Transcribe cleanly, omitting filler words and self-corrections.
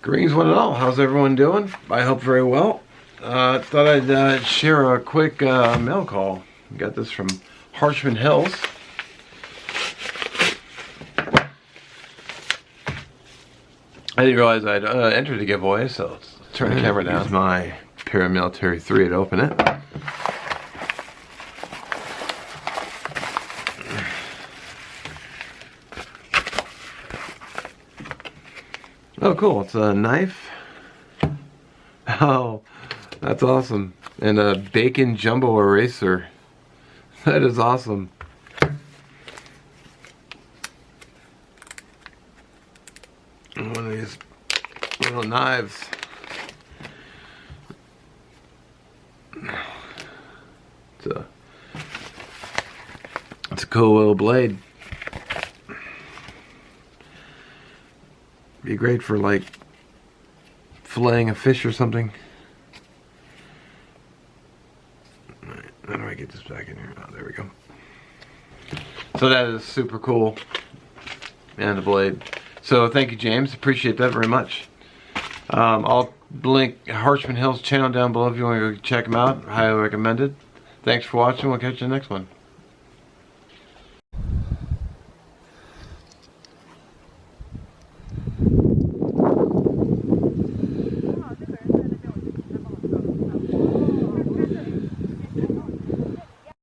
Greetings one and all. How's everyone doing? I hope very well. Thought I'd share a quick mail call. Got this from Harshman Hills. I didn't realize I'd entered the giveaway, so let's turn the camera down. Use my Paramilitary 3 to open it. Oh, cool. It's a knife. Oh, that's awesome. And a bacon jumbo eraser. That is awesome. And one of these little knives. It's a cool little blade. Be great for like filleting a fish or something. Alright, how do I get this back in here? Oh, there we go. So that is super cool. And the blade. So thank you, James. Appreciate that very much. I'll link Harshman Hill's channel down below if you want to go check him out. Highly recommended. Thanks for watching. We'll catch you in the next one.